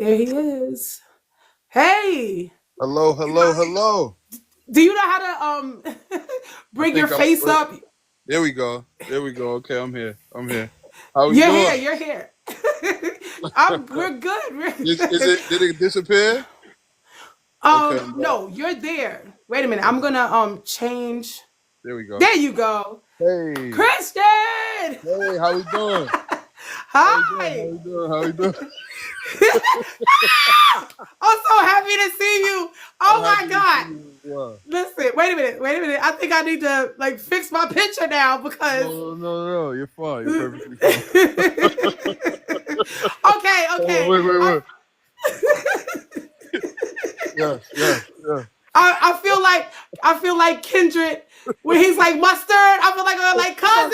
There he is. Hey, Hello, hello, hello. do you know how to I bring your think I'm. face up? There we go. There we go. Okay, I'm here. I'm here. How we You're here. doing? You're here. We're good. Is it? Did it disappear? Okay, I'm back. No, you're there. Wait a minute. I'm gonna change. There we go. There you go, Hey, Christian. hey, how we doing? How we doing? How Hi. we doing? How we doing? I'm so happy to see you. I'm Oh my happy to see God. you as well. Listen, wait a minute. Wait a minute. I think I need to like fix my picture now because No, no, no, no. You're fine. You're perfectly fine. okay, Oh, okay. wait, wait, wait. Yes, yes, yes. I feel like Kindred when he's like mustard. I feel like I'm like cousin.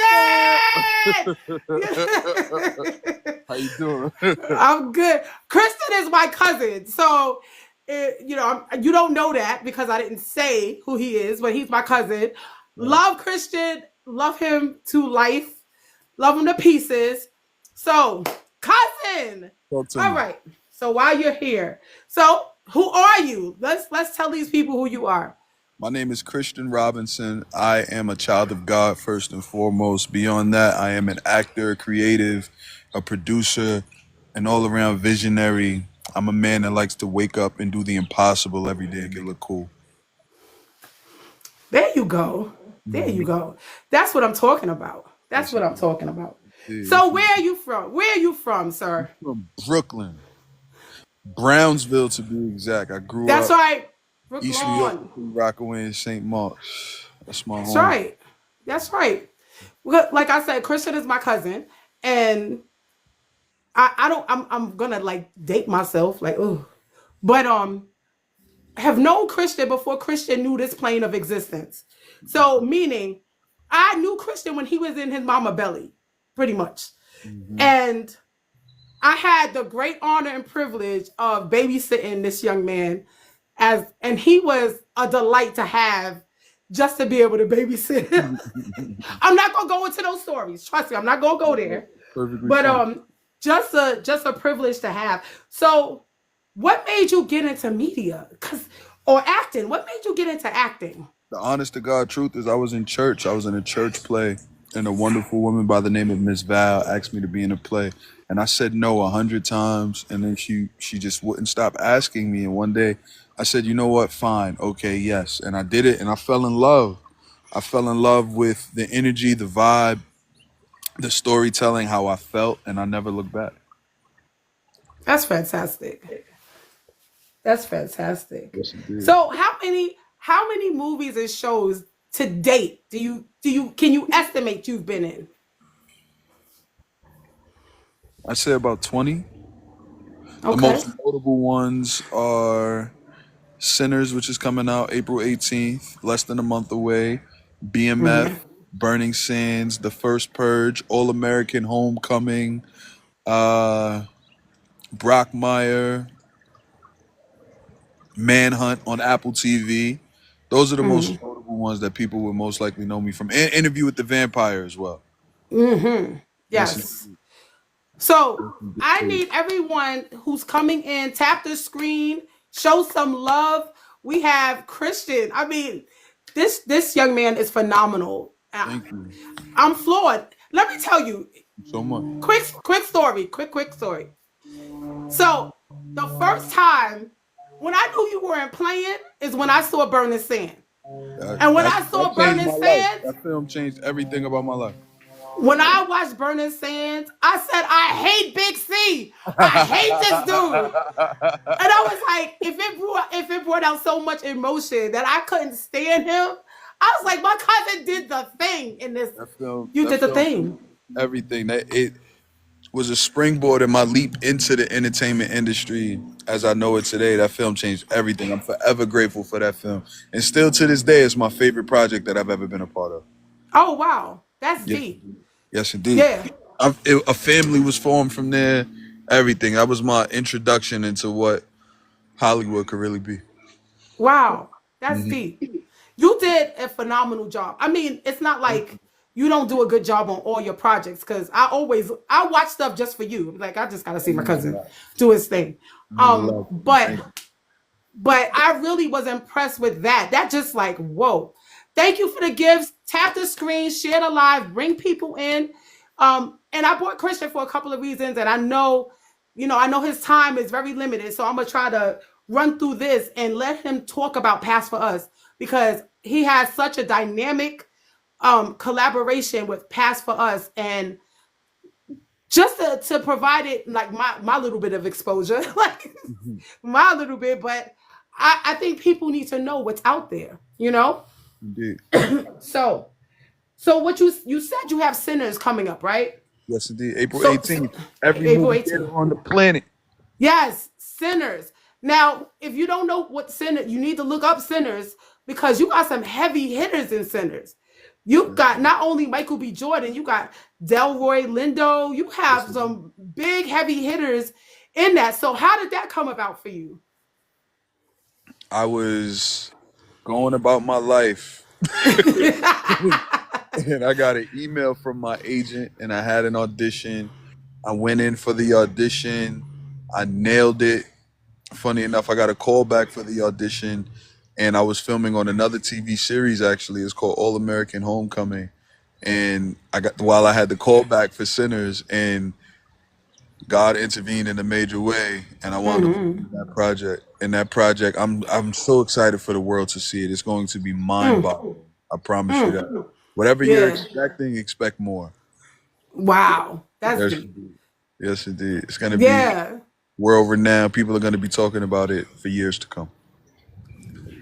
How you doing? I'm good. Kristen is my cousin, so you don't know that because I didn't say who he is, but he's my cousin. Right. Love Christian, love him to life, love him to pieces. So, cousin. Talk to All me. right. So while you're here, so who are you? Let's tell these people who you are. My name is Christian Robinson. I am a child of God first and foremost. Beyond that, I am an actor, a creative, a producer, an all-around visionary. I'm a man that likes to wake up and do the impossible every day and get look cool. There you go. There you Mhm. go. That's what I'm talking about. That's Yes, what I'm indeed. talking about. Yes, So indeed. where are you from? Where are you from, sir? From Brooklyn, Brownsville to be exact. I grew That's up right. East New York, Brooklyn. Rockaway, and St. Mark's. That's my That's home. right. That's right. Well, like I said, Christian is my cousin, and I don't. I'm gonna like date myself, like oh, but have known Christian before Christian knew this plane of existence. So meaning, I knew Christian when he was in his mama belly, pretty much, Hmm. and I had the great honor and privilege of babysitting this young man and he was a delight to have just to be able to babysit him. I'm not gonna go into those stories. Trust me, I'm not gonna go there. Perfectly But fine. just a privilege to have. So what made you get into media? Cause or acting? What made you get into acting? The honest to God truth is I was in church. I was in a church play, and a wonderful woman by the name of Miss Val asked me to be in a play. And I said no 100 times, and then she just wouldn't stop asking me. And one day I said, you know what, fine, okay, yes. And I did it, and I fell in love. I fell in love with the energy, the vibe, the storytelling, how I felt, and I never looked back. That's fantastic. That's fantastic. Yes, indeed. So how many movies and shows to date do you can you estimate you've been in? I say about 20. The Okay. most notable ones are Sinners, which is coming out April 18th, less than a month away. BMF, Burning Sands, The First Purge, All American Homecoming, uh, Brockmire, Manhunt on Apple TV. Those are the most notable ones that people would most likely know me from. And Interview with the Vampire as well. Yes, Yes. So I indeed. need everyone who's coming in, tap the screen, show some love. We have Christian. I mean, this young man is phenomenal. Thank you I'm floored. Let me tell you, so much. quick story, quick story. So the first time when I knew you weren't playing is when I saw Burning Sand. And when I That saw changed Burning my life. Sands, That film changed everything about my life. when I watched Burning Sands, I said, I hate Big C. I hate this dude. And I was like, if it brought out so much emotion that I couldn't stand him, I was like, my cousin did the thing in this. You That did the film thing. everything. That it was a springboard in my leap into the entertainment industry as I know it today. That film changed everything. I'm forever grateful for that film, and still to this day, it's my favorite project that I've ever been a part of. Oh wow, that's Yes, deep. indeed. Yes, indeed. Yeah. A family was formed from there. Everything. That was my introduction into what Hollywood could really be. Wow, that's Hmm. deep. You did a phenomenal job. I mean, it's not like you don't do a good job on all your projects because I watch stuff just for you. Like I just gotta see my cousin do his thing. Love you. But Thank you. I really was impressed with that. That just like, whoa. Thank you for the gifts. Tap the screen, share the live, bring people in. And I brought Christian for a couple of reasons, and I know, I know his time is very limited, so I'm gonna try to run through this and let him talk about Pass for Us because he has such a dynamic collaboration with Pass for Us, and just to provide it like my little bit of exposure, like Mhm. my little bit, but I think people need to know what's out there, Indeed. So what you said you have Sinners coming up, right? Yes, indeed. April So 18th. Every April movie theater 18th. on the planet. Yes, Sinners. Now, if you don't know what Sinners, you need to look up Sinners because you got some heavy hitters in Sinners. You Yes, got not only Michael B. Jordan, you got Delroy Lindo. You yes, have indeed. some big heavy hitters in that. So how did that come about for you? I was going about my life and I got an email from my agent and I had an audition. I went in for the audition. I nailed it. Funny enough, I got a call back for the audition and I was filming on another TV series actually. It's called All American Homecoming. And while I had the call back for Sinners and God intervened in a major way, and I wound up Mm-hmm. in that project. And that project, I'm so excited for the world to see it. It's going to be Mm. mind-boggling. I promise you that. Mm. Whatever you're Yeah. expecting, expect more. Wow. That's Yes, deep. indeed. Yes, indeed. It's going to be Yeah. world renowned. People are going to be talking about it for years to come.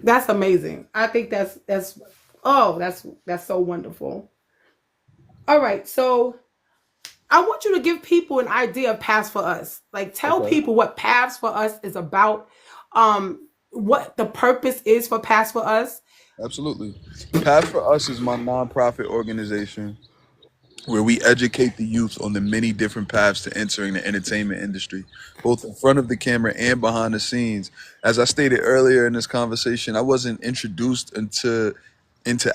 That's amazing. I think that's oh, that's so wonderful. All right. So I want you to give people an idea of Paths for Us. Like tell Okay. people what Paths for Us is about, what the purpose is for Paths for Us. Absolutely. Path for Us is my nonprofit organization where we educate the youth on the many different paths to entering the entertainment industry, both in front of the camera and behind the scenes. As I stated earlier in this conversation, I wasn't introduced into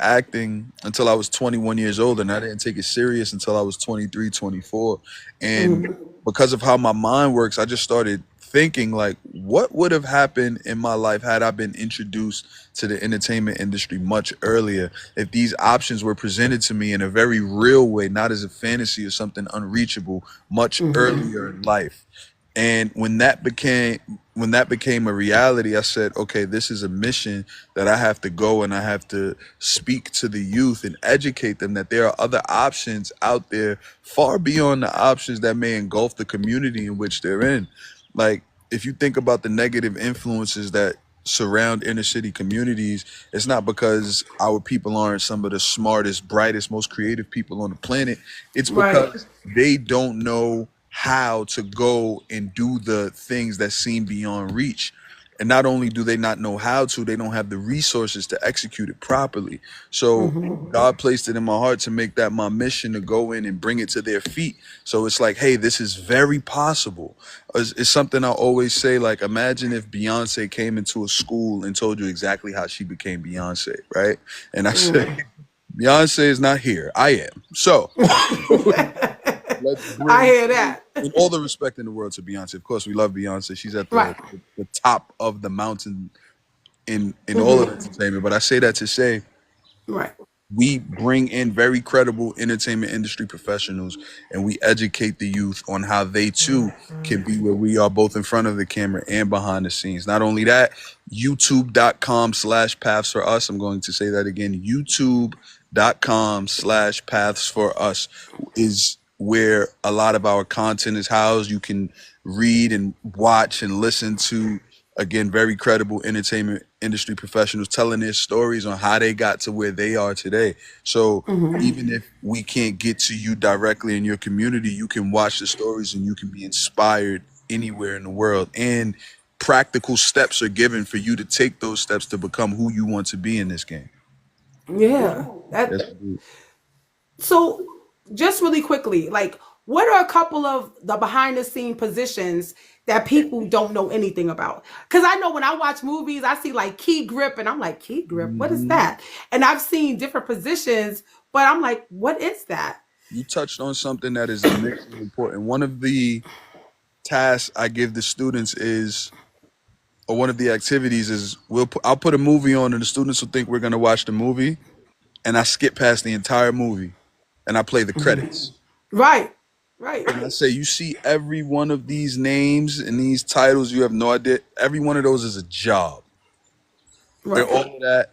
acting until I was 21 years old, and I didn't take it serious until I was 23, 24. And Mhm. because of how my mind works, I just started thinking like what would have happened in my life had I been introduced to the entertainment industry much earlier, if these options were presented to me in a very real way, not as a fantasy or something unreachable, much Mhm. earlier in life. And when that became a reality, I said, okay, this is a mission that I have to go and I have to speak to the youth and educate them that there are other options out there far beyond the options that may engulf the community in which they're in. Like if you think about the negative influences that surround inner city communities, it's not because our people aren't some of the smartest, brightest, most creative people on the planet. It's Right. because they don't know how to go and do the things that seem beyond reach. And not only do they not know how to, they don't have the resources to execute it properly. So Mhm. God placed it in my heart to make that my mission to go in and bring it to their feet. So it's like, hey, this is very possible. It's something I always say, like, imagine if Beyonce came into a school and told you exactly how she became Beyonce, right? And I said, Mm. Beyonce is not here. I am. So let's I bring, hear that. in all the respect in the world to Beyonce. Of course, we love Beyonce. She's at Right. the top of the mountain in all of Mhm. entertainment. But I say that to say Right. we bring in very credible entertainment industry professionals and we educate the youth on how they too can be where we are, both in front of the camera and behind the scenes. Not only that, youtube.com/paths for us. I'm going to say that again. youtube.com/paths for us is where a lot of our content is housed. You can read and watch and listen to, again, very credible entertainment industry professionals telling their stories on how they got to where they are today. So Mhm. even if we can't get to you directly in your community, you can watch the stories and you can be inspired anywhere in the world. And practical steps are given for you to take those steps to become who you want to be in this game. Yeah. Yes, That indeed. so just really quickly, like what are a couple of the behind the scene positions that people don't know anything about? Because I know when I watch movies, I see like key grip, and I'm like, key grip, what is Mhm. that? And I've seen different positions, but I'm like, what is that? You touched on something that is immensely important. One of the task I give the students is, or one of the activities is, I'll put a movie on, and the students will think we're gonna watch the movie, and I skip past the entire movie, and I play the credits, Right. Right. and I say, you see every one of these names and these titles, you have no idea. Every one of those is a job, and Right. all of that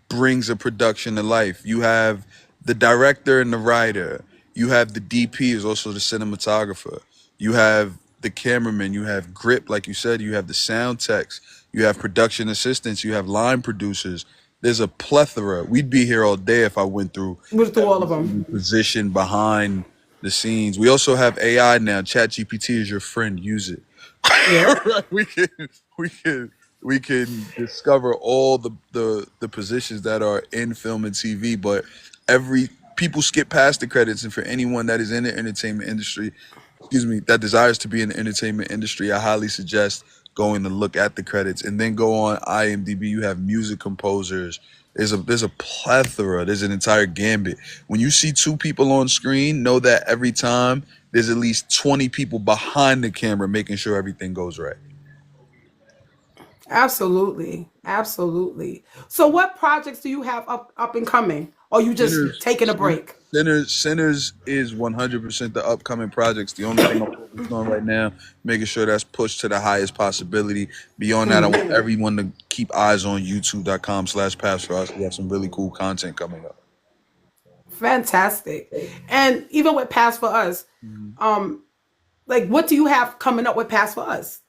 brings a production to life. You have the director and the writer. You have the DP, who's also the cinematographer. You have the cameraman. You have grip, like you said. You have the sound techs. You have production assistants. You have line producers. There's a plethora. We'd be here all day if I went through We'll do all every of single them. position behind the scenes. We also have AI now. ChatGPT is your friend. Use it. Yep. Right? We can we can discover all the positions that are in film and TV, but every people skip past the credits. And for anyone that is in the entertainment industry, excuse me, that desires to be in the entertainment industry, I highly suggest going to look at the credits and then go on IMDb. You have music composers. There's a plethora. There's an entire gambit. When you see two people on screen, know that every time there's at least 20 people behind the camera making sure everything goes right. Absolutely. Absolutely. So what projects do you have up and coming? Or you just Sinners, taking a break? Sinners is 100% the upcoming projects. The only thing I'm focused on right now, making sure that's pushed to the highest possibility. Beyond that, I want everyone to keep eyes on youtube.com/pass for us. We have some really cool content coming up. Fantastic. And even with Pass for Us, Mhm. um, like what do you have coming up with Pass for Us?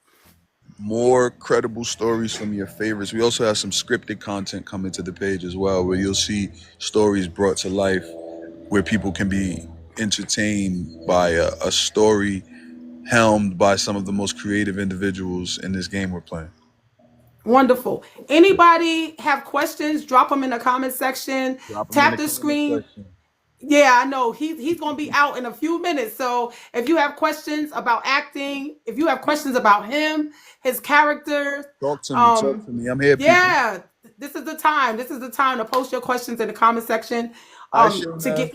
More credible stories from your favorites. We also have some scripted content coming to the page as well, where you'll see stories brought to life, where people can be entertained by a story helmed by some of the most creative individuals in this game we're playing. Wonderful. Anybody have questions? Drop them in the comment section. Drop them in Tap the the comment screen. section. Yeah, I know he's gonna be out in a few minutes. So if you have questions about acting, if you have questions about him, his character, Talk to me. Talk um, to me. I'm here, people. yeah, this is the time. This is the time to post your questions in the comment section. Hi, To Shayna. get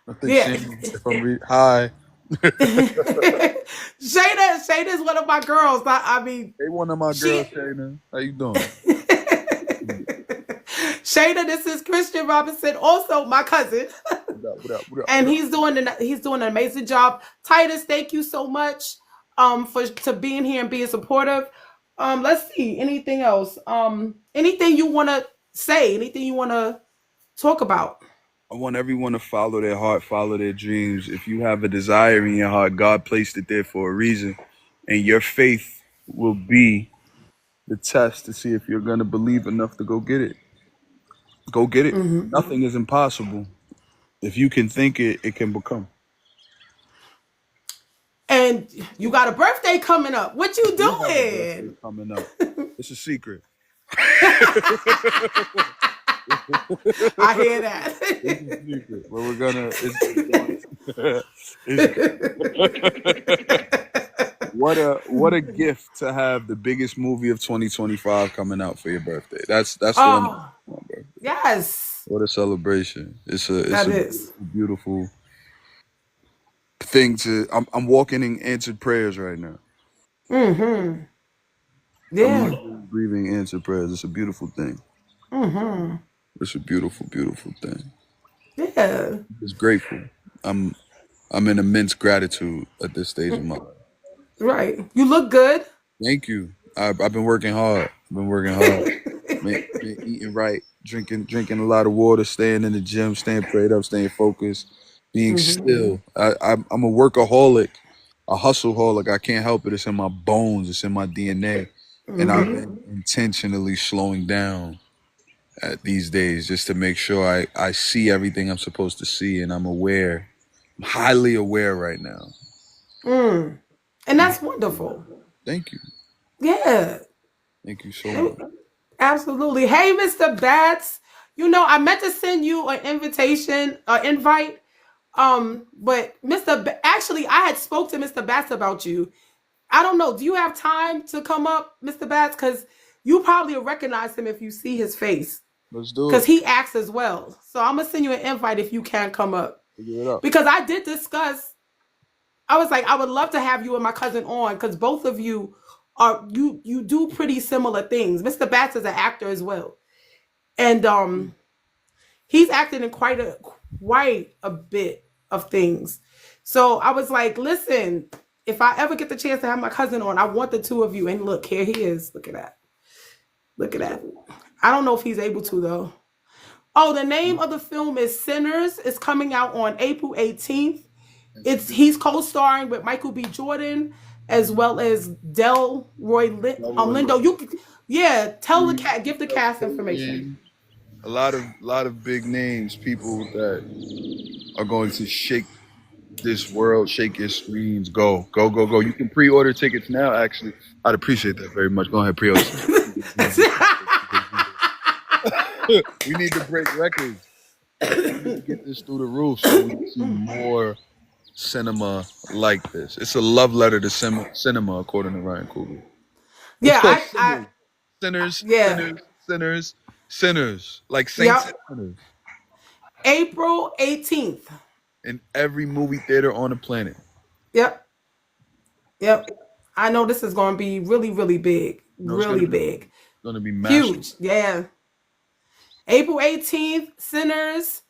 I think yeah. Shayna, if I'm hi. Shayna is one of my girls. I mean, Hey, one of my girls, she Shayna. How you doing? Shayna, this is Christian Robinson, also my cousin. What up? What up? What up? And What up? he's doing an amazing job. Titus, thank you so much for to being here and being supportive. Let's see, anything else? Anything you want to say? Anything you want to talk about? I want everyone to follow their heart, follow their dreams. If you have a desire in your heart, God placed it there for a reason. And your faith will be the test to see if you're going to believe enough to go get it. Go get it. Nothing is impossible. If you can think it, it can become. And you got a birthday coming up. What I you do have a birthday doing? coming up. It's a secret. I hear that. It's a secret. But we're gonna. It's, what a gift to have the biggest movie of 2025 coming out for your birthday. That's what I'm. Oh, yes, What a celebration! It's that a is. beautiful thing to. I'm walking in answered prayers right now. Mm-hmm. I'm Yeah. literally breathing answered prayers. It's a beautiful thing. Mm-hmm. It's a beautiful, beautiful thing. Yeah. It's grateful. I'm I'm in immense gratitude at this stage of my life. Right. You look good. Thank you. I've been working hard. I've been working hard. Been eating right, drinking a lot of water, staying in the gym, staying prayed up, staying focused, being still. I'm a workaholic, a hustleaholic. I can't help it. It's in my bones. It's in my DNA, and I've been intentionally slowing down at these days just to make sure I see everything I'm supposed to see, and I'm aware. I'm highly aware right now. Mm. And that's wonderful. Thank you. Yeah. Thank you so much. Absolutely. Hey, Mr. Bats. I meant to send you an invitation, invite. But actually, I had spoke to Mr. Bats about you. I don't know. Do you have time to come up, Mr. Bats? Because you probably will recognize him if you see his face. Let's do Because it. he acts as well. So I'm gonna send you an invite if you can come up. Figure it out. Because I did discuss I was like, I would love to have you and my cousin on because both of you are you do pretty similar things. Mr. Batts is an actor as well, and he's acted in quite a bit of things. So I was like, listen, if I ever get the chance to have my cousin on, I want the two of you. And look, here he is. Look at that. Look at that. I don't know if he's able to though. Oh, the name of the film is Sinners. It's coming out on April 18th. He's co-starring with Michael B. Jordan as well as Lindo. Yeah, tell the cat, give the cast information. A lot of big names, people that are going to shake this world, shake your screens. Go, go, go, go. You can pre-order tickets now, actually. I'd appreciate that very much. Go ahead, pre-order. We need to break records. We need to get this through the roof so we can see more cinema like this. It's a love letter to cinema, according to Ryan Coogler. Yeah, sinners, yeah. sinners, sinners, sinners, like saints and sinners. April 18th. In every movie theater on the planet. Yep. Yep. I know this is going to be really, really big. Really big. It's going to be massive. Huge. Yeah. April 18th, Sinners.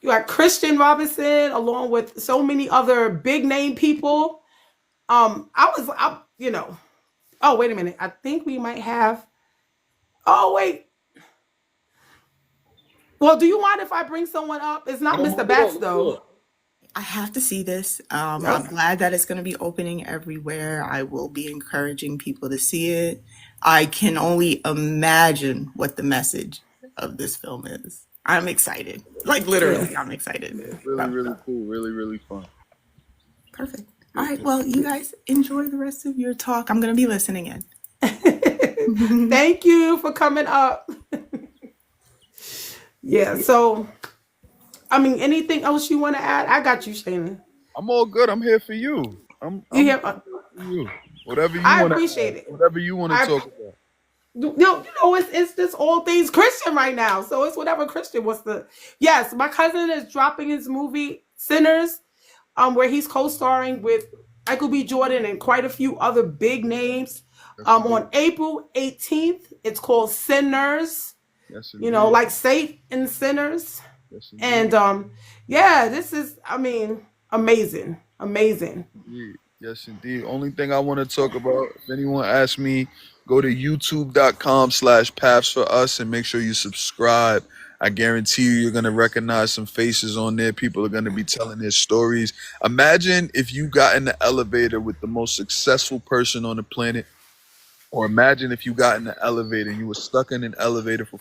You got Christian Robinson along with so many other big name people. Oh, wait a minute. I think we might have. Oh, wait. Well, do you mind if I bring someone up? It's not Mr. Batts, though. I have to see this. I'm glad that it's going to be opening everywhere. I will be encouraging people to see it. I can only imagine what the message of this film is. I'm excited. Like literally, I'm excited. Really, really cool. Really, really fun. Perfect. All right. Well, you guys enjoy the rest of your talk. I'm going to be listening in. Thank you for coming up. Yeah. So, I mean, anything else you want to add? I got you, Shayna. I'm all good. I'm here for you. I'm here for you. Whatever you want. I appreciate it. Whatever you want to talk about. It's just all things Christian right now. So it's whatever Christian wants to. Yes, my cousin is dropping his movie Sinners, where he's co-starring with Michael B. Jordan and quite a few other big names. On April 18th, it's called Sinners. Yes, like Saint and Sinners. Yes, and this is, amazing. Indeed. Yes, indeed. Only thing I want to talk about, if anyone asks me, go to youtube.com/paths for us and make sure you subscribe. I guarantee you're going to recognize some faces on there. People are going to be telling their stories. Imagine if you got in the elevator with the most successful person on the planet. Or imagine if you got in the elevator and you were stuck in an elevator for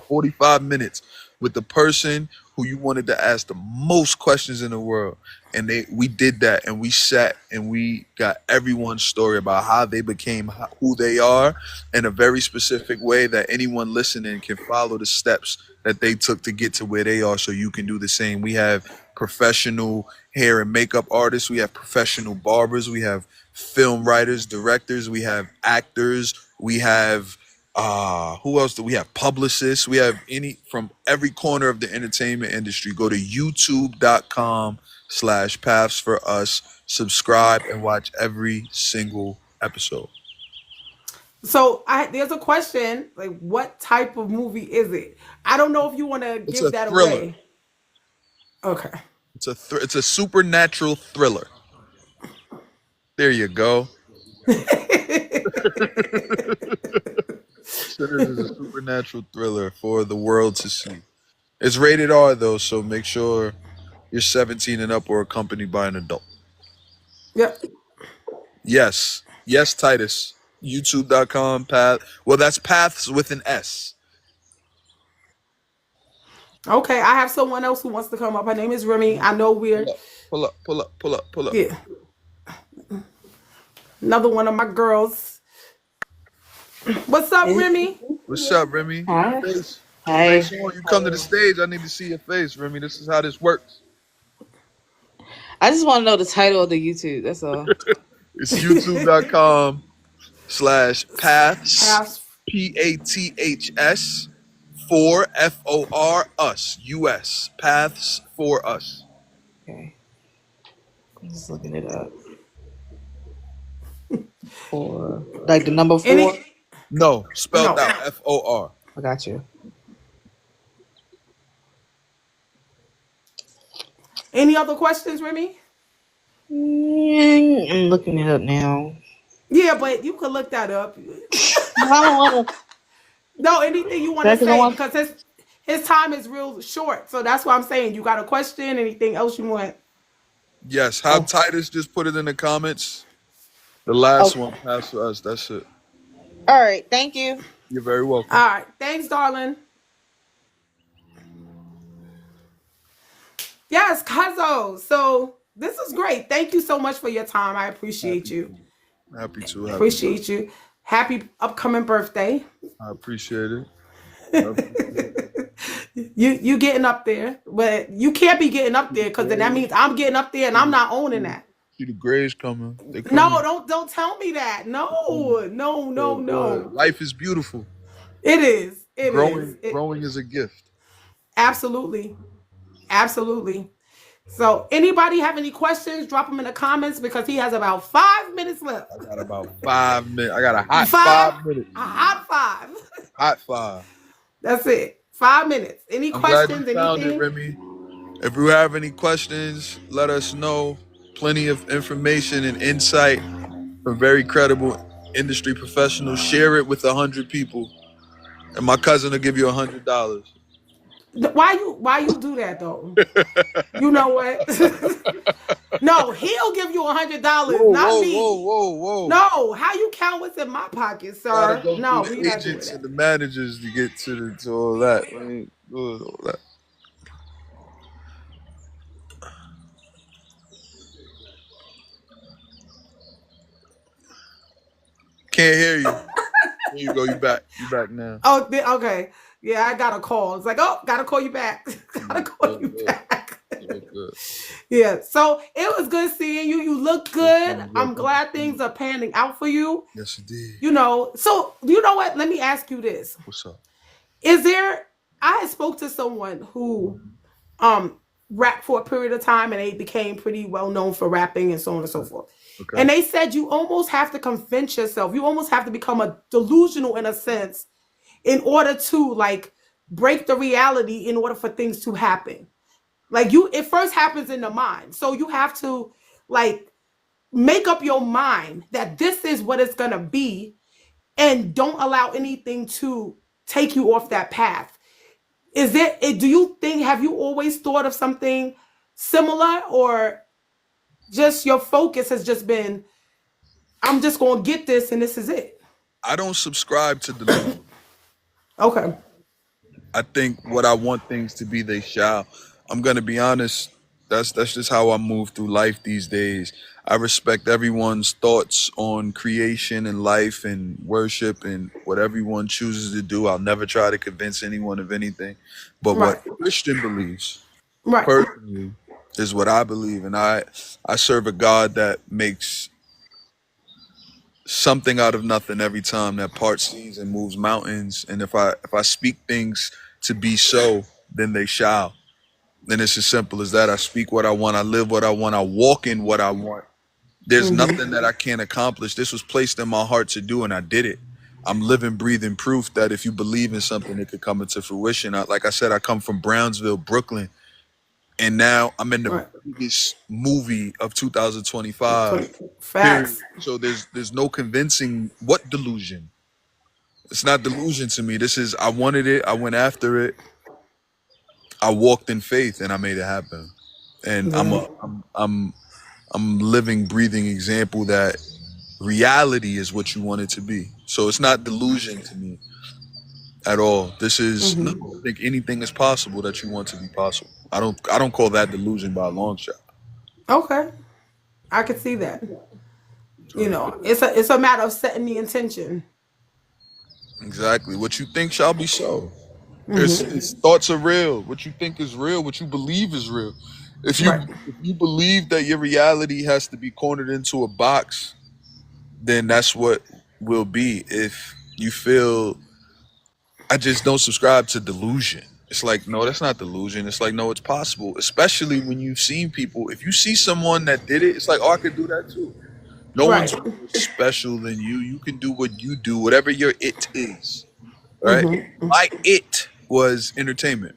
45 minutes with the person who you wanted to ask the most questions in the world. And we did that, and we sat and we got everyone's story about how they became who they are in a very specific way that anyone listening can follow the steps that they took to get to where they are, so you can do the same. We have professional hair and makeup artists. We have professional barbers. We have film writers, directors. We have actors. We have who else do we have? Publicists. We have from every corner of the entertainment industry. Go to youtube.com/paths for us. Subscribe and watch every single episode. So there's a question, like, what type of movie is it? I don't know if you want to give that away. Okay. It's a supernatural thriller. There you go. Sinners is a supernatural thriller for the world to see. It's rated R though, so make sure you're 17 and up or accompanied by an adult. Yep. Yes, Titus. YouTube.com path. Well, that's paths with an S. Okay, I have someone else who wants to come up. Her name is Remy. I know we're pull up. Yeah. Another one of my girls. What's up, Remy? What's up, Remy? Hi. Hey. You come to the stage. I need to see your face, Remy. This is how this works. I just want to know the title of the YouTube. That's all. It's youtube.com/paths PATHS for FOR us US paths for us. Okay. I'm just looking it up. 4. Like the number 4? Any No, spelled no. out FOR. I got you. Any other questions, Remy? I'm looking it up now. Yeah, but you could look that up. I don't want to. No, anything you want to Because I say want. because his time is real short. So that's why I'm saying you got a question, anything else you want? Yes, have Oh, Titus just put it in the comments. The last okay. one passed for us. That's it. All right. Thank you. You're very welcome. All right. Thanks, darling. Yes, Kazo. So this is great. Thank you so much for your time. I appreciate Happy you. to. Happy to. Happy to. Appreciate you. Happy upcoming birthday. I appreciate it. I appreciate it. You getting up there, but you can't be getting up there because then that means I'm getting up there and I'm not owning that. See the grays coming. They No, coming. don't tell me that. They coming. No. Life is beautiful. It is. It is. Growing is a gift. Absolutely. Absolutely. So anybody have any questions, drop them in the comments because he has about 5 minutes left. I got about 5 minutes. I got a hot 5 minutes. A hot 5. Hot 5. That's it. 5 minutes. Any I'm glad questions, you found it, anything? Remy. If you have any questions, let us know. Plenty of information and insight from very credible industry professionals. Share it with 100 people, and my cousin will give you $100. Why you do that though? You know what? No, he'll give you $100, Whoa, not whoa, me. whoa, whoa, whoa! No, how you count what's in my pocket, Gotta sir? go No, through we the not doing agents and that. the managers to get to all that. I ain't doing all that. Can't hear you. There you go. You back. You back now. Oh, okay. Yeah, I got a call. It's like, oh, gotta call you back. Gotta call you back. Good. Yeah. So it was good seeing you. You look good. I'm glad things are panning out for you. Yes, indeed. You know. So you know what? Let me ask you this: What's up? Is there? I had spoke to someone who rapped for a period of time, and they became pretty well known for rapping and so on and so forth. Okay. And they said you almost have to convince yourself. You almost have to become a delusional in a sense in order to like break the reality in order for things to happen. Like it first happens in the mind. So you have to like make up your mind that this is what it's going to be and don't allow anything to take you off that path. Do you think, have you always thought of something similar, or just your focus has just been, I'm just going to get this and this is it? I don't subscribe to delusion. Okay. I think what I want things to be, they shall. I'm gonna be honest. That's just how I move through life these days. I respect everyone's thoughts on creation and life and worship and what everyone chooses to do. I'll never try to convince anyone of anything. But Right. what Christian believes, Right. personally, is what I believe. And I serve a God that makes something out of nothing every time, that parts seas and moves mountains. And if I speak things to be so, then they shall. And it's as simple as that. I speak what I want, I live what I want, I walk in what I want. There's nothing that I can't accomplish. This was placed in my heart to do, and I did it. I'm living, breathing proof that if you believe in something, it could come into fruition. Like I said, I come from Brownsville, Brooklyn, and now I'm in the Right. biggest movie of 2025. Facts. Period. So there's no convincing what delusion. It's not delusion to me. This is, I wanted it, I went after it, I walked in faith, and I made it happen. And I'm living, breathing example that reality is what you want it to be. So it's not delusion to me at all. This is, no, I think anything is possible that you want to be possible. I don't call that delusion by a long shot. Okay. I could see that. You know, it's a matter of setting the intention. Exactly. What you think shall be so. It's thoughts are real. What you think is real. What you believe is real. If Right. you believe that your reality has to be cornered into a box, then that's what will be. If you feel, I just don't subscribe to delusion. It's like, no, that's not delusion. It's like, no, it's possible. Especially when you've seen people. If you see someone that did it, it's like, oh, I could do that too. No one's Right. more special than you. You can do what you do, whatever your it is. Right? Mm-hmm. My it was entertainment.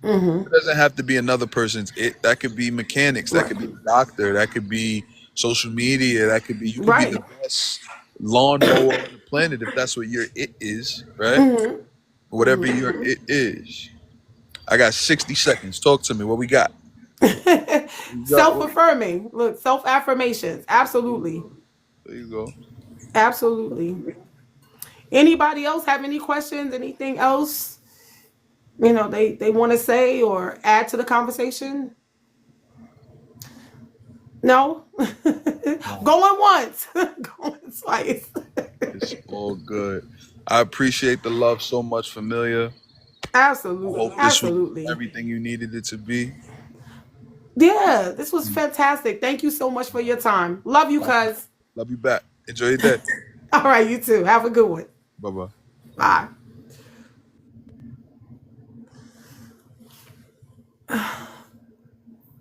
Mm-hmm. It doesn't have to be another person's it. That could be mechanics. That Right. could be a doctor. That could be social media. That could be, you could be Right. the best lawnmower on the planet if that's what your it is, right? Mm-hmm. Whatever your it is. I got 60 seconds. Talk to me. What we got? Self-affirming. Look, self-affirmations. Absolutely. There you go. Absolutely. Anybody else have any questions? Anything else? They want to say or add to the conversation? No? Going once. Going twice. It's all good. I appreciate the love so much, Familia. I Absolutely. hope this was Absolutely. everything you needed it to be. Yeah, this was fantastic. Thank you so much for your time. Love you, cuz. Love you back. Enjoy your day. All right, you too. Have a good one. Bye bye. Bye.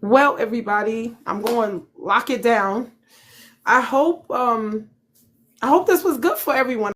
Well, everybody, I'm going to lock it down. I hope this was good for everyone.